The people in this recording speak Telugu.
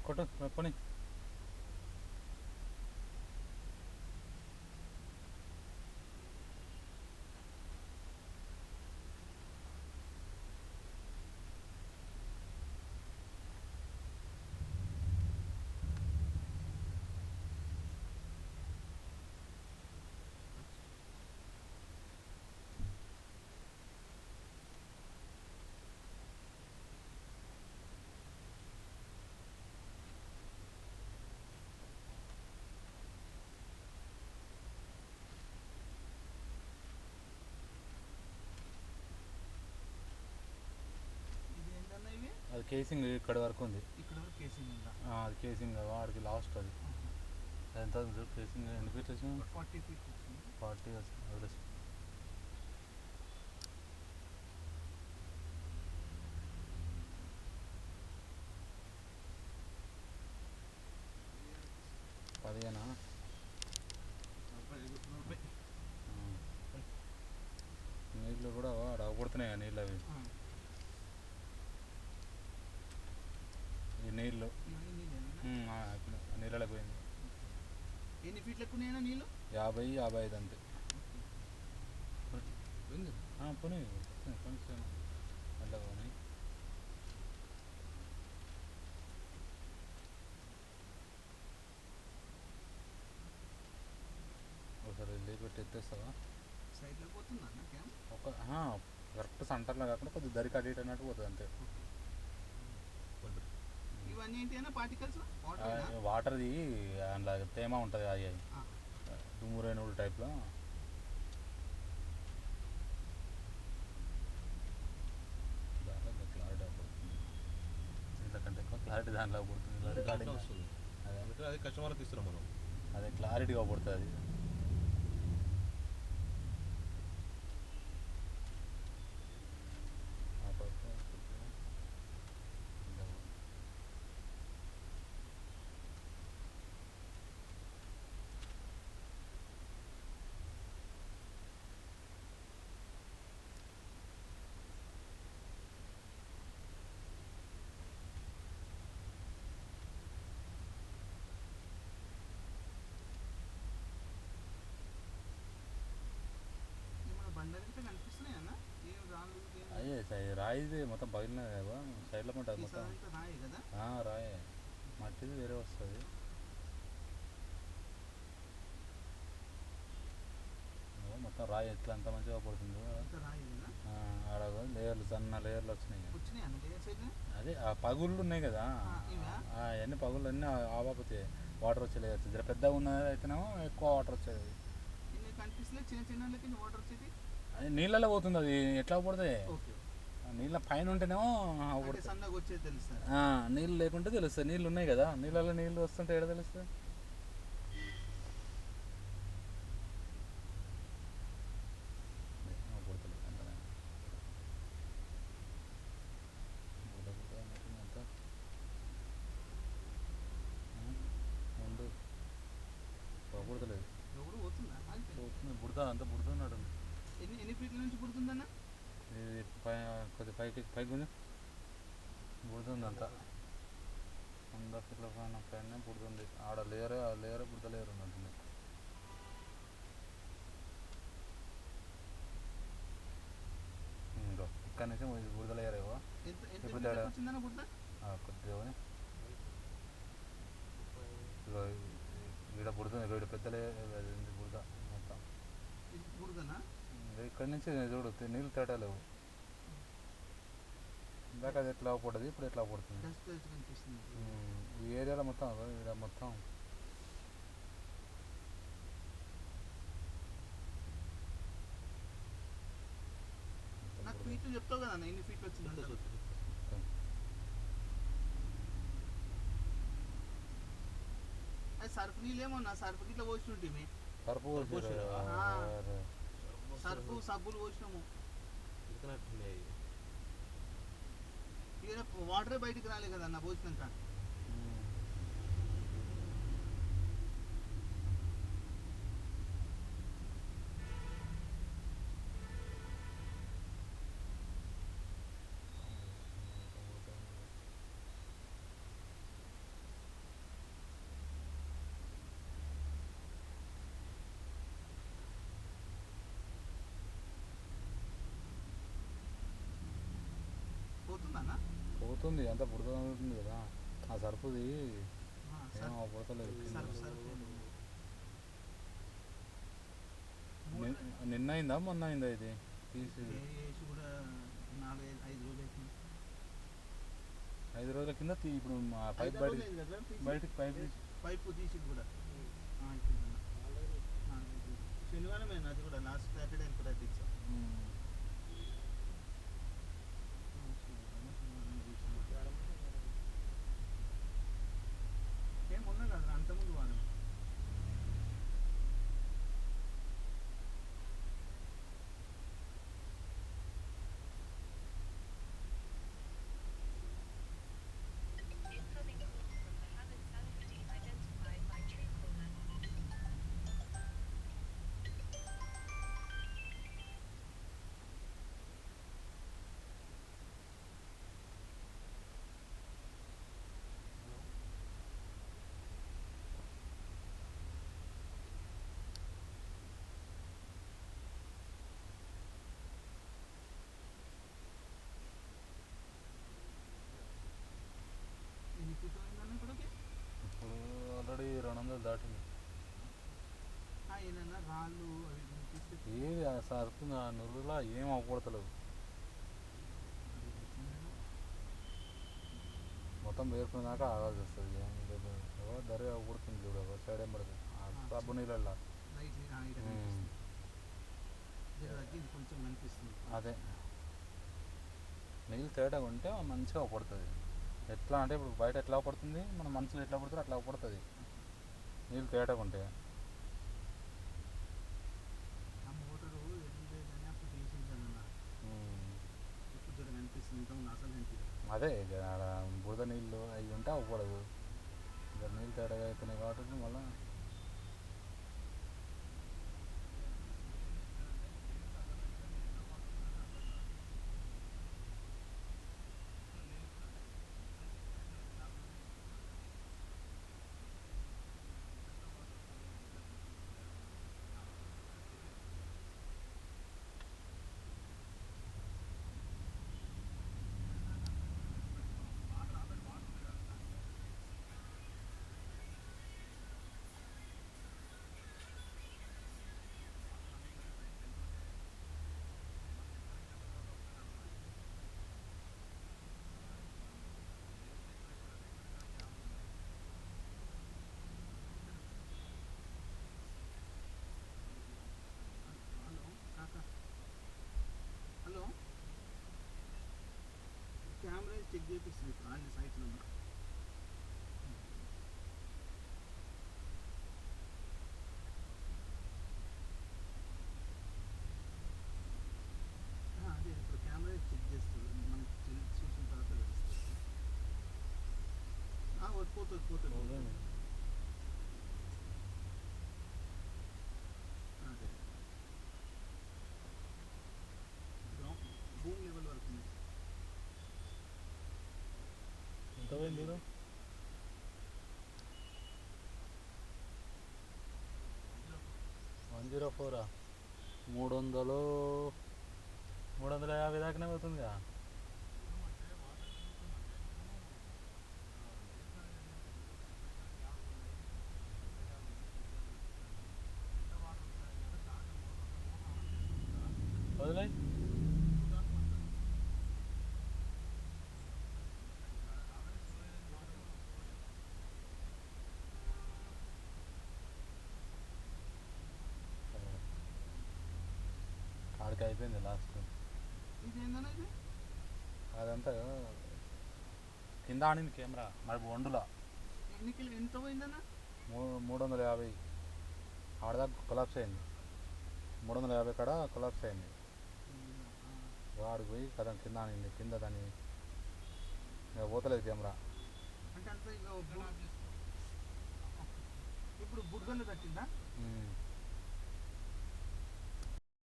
కొట్టు పోనీ. అది కేసింగ్ ఇక్కడ వరకు ఉంది. అది కేసింగ్ వాడికి లాస్ట్ అది ఎంత కేసింగ్ ఎన్ని ఫీట్లు వచ్చింది? 40 వదిలేసి. పదిహేనా? నీళ్ళు కూడా వాడు అవగొడుతున్నాయి నీళ్ళు అవి. ఈ నీళ్ళు నీళ్ళలో పోయింది. ఎన్ని ఫీట్లు ఎక్కువ నీళ్ళు? 50-55 అంతే. పోనీ కొంచెం మెల్లగా పోనీ. ఒకసారి వెళ్ళి పెట్టి ఎత్తేస్తావా? సైడ్లో పోతుందా ఒక కరెక్ట్ సెంటర్లో కాకుండా కొద్దిగా దరికి అటు ఇటు అన్నట్టు పోతుంది అంతే. ఇవన్నీ ఏంటి అన్న పార్టికల్స్? వాటర్ది అందులో తేమ ఉంటుంది. అవి దుమ్మురేణువుల టైప్లో. దాంట్లో క్లారిటీ పడుతుంది, ఇంతకంటే ఎక్కువ క్లారిటీ దాంట్లో పడుతుంది. రికార్డింగ్ వస్తుంది. అదే కస్టమర్కి ఇస్తున్నాం మనం. అదే క్లారిటీగా పడుతుంది అది. అయ్యే రాయిది మొత్తం పగిలినది కదా సైడ్లో ఉంటుంది మొత్తం. రాయే మట్టిది వేరే వస్తుంది. మొత్తం రాయి ఎట్లా అంత మంచిగా పడుతుంది. ఆడ లేయర్లు సన్న లేయర్లు వచ్చినాయి. అదే ఆ పగుళ్ళు ఉన్నాయి కదా, అవన్నీ పగుళ్ళు అన్నీ ఆవాపోతాయి. వాటర్ వచ్చే లేయర్స్ జర పెద్దగా ఉన్నది అయితేనేమో ఎక్కువ వాటర్ వచ్చేది. అది నీళ్ళలో పోతుంది. అది ఎట్లా పడుతుంది? నీళ్ళ పైన ఉంటేనేమో నీళ్ళు లేకుంటే తెలుస్తుంది. నీళ్ళు ఉన్నాయి కదా, నీళ్ళలో నీళ్ళు వస్తుంటే ఎక్కడ తెలుస్తుంది? పుడతలేదు, బుడతా అంతా పుడుతున్నాడు. ఎన్ని ఫీట్ల నుంచి పుడుతుందన్న? ఇది కొద్ది పైకి కొంచెం పుడుతుంది. అంతా 100 ఫీట్ల పైన పుడుతుంది. ఆడ లేయరే పుడతలేరు ఉన్నట్టుంది. ఇక్కడ నుంచి బుడతలేరేవో ఇప్పుడు తేడా కొద్దిగా ఇక్కడ పుడుతుంది. ఇక్కడ పెద్ద బుడత మొత్తం ఇక్కడి నుంచి చూడు నీళ్ళు తేడా లేవు. ఇందాక అది ఎట్లా పడుతుంది, ఇప్పుడు ఎట్లా పడుతుంది. ఈ ఏరియాలో మొత్తం ఇక్కడ మొత్తం ఫీట్లు చెప్తావు కదా ఎన్ని ఫీట్లు వచ్చింది? అది సర్ఫ్ నీళ్ళేమన్నా సర్ఫ్ గిట్లా పోసినట్టు సర్ఫ్ సబ్బులు పోసినాము. వాటరే బయటికి రాలే కదా అన్న పోసినాక. పుడుతుంది అంతా పుడుతూ ఉంటుంది కదా ఆ సర్పుది ఏం సర్ఫ్ పుడతలేదు సర్ఫ్ సర్ఫ్ ఏమన్నా నిన్న అయిందా మొన్న అయిందా ఇది తీసి వేసి కూడా 4-5 రోజులు అవుతుంది. 5 రోజుల కింద ఇప్పుడు మా పైప్ 5 రోజులు అయింది కదా తీసి? బయటికి పైప్ పైపు తీసి కూడా అయిపోయిందన్న 4-5 రోజులు. శనివారమే అది కూడా లాస్ట్ సాటర్డే అనుకుంటా తీసా. ఏమున్నా కదా అంతకుముందు వారం Incoming call from Mohammed Salahuddin identified by Truecaller. ఎన్ని ఫీట్లు అయిందన్న ఇప్పటికి? ఇప్పుడు ఆల్రెడీ 200 దాటింది. ఏదన్నా రాళ్ళు అవి తీసుకొచ్చి ఏది ఆ సర్పు ఆ నురుగులా ఏం అవ్వకూడతలేవు మొత్తం పేరుకునేదాకా ఆగాల్సి వస్తుంది. ఏం లేదు ధర పుడుతుంది చూడు ఒక సైడ్ ఏం పడుతుంది ఆ సబ్బు నీళ్ళల్లో లైట్ కనిపిస్తుంది. జర తగ్గింది కొంచెం కనిపిస్తుంది. అదే నీళ్ళు తేటగా ఉంటే మంచిగా పడుతుంది. ఎట్లా అంటే ఇప్పుడు బయట ఎట్లా పడుతుంది మన మనసులో ఎట్లా పడుతుంది అట్లా పడుతుంది నీళ్ళు తేటగా ఉంటే. ఆ మోటారు వెళ్ళలేదని అప్పుడు తీసేసానన్న. ఇప్పుడు జర కనిపిస్తుంది. ఇంతకుముందు అసలు కనిపించదు. అదే ఇక ఆడ బురద నీళ్ళు అవి ఉంటే అవ్వకూడదు. ఇక నీళ్ళు తేటగా అవుతున్నాయి కాబట్టి మళ్ళీ హలో కెమెరా చెక్ చేపిస్తుంది ఇప్పుడు అన్ని సైట్లో. అదే ఇప్పుడు కెమెరా చెక్ చేస్తుంది. మనకి చూసిన తర్వాత తెలుస్తుంది. పోతుంది అదే భూమి లెవెల్ వరకు ఉంది. ఎంత పోయింది చూడు 104 350 దాకానే పోతుంది కదా. వదిలేయ్ ఆడికి అయిపోయింది లాస్ట్. ఇది ఏందన్నా ఇది? అదంతా కింద ఆడింది కెమెరా మరి వండులా ఎంత పోయిందన్నా? 350 ఆడదాకా కొలాప్స్ అయింది. 350 కాడ కొలాప్స్ అయింది. వాడికి పోయి కదా కింద ఆడింది. కింద దాన్ని ఇక పోతలేదు కెమెరా. అంటే అంత ఇప్పుడు బుడ్గన్ను తట్టిందా?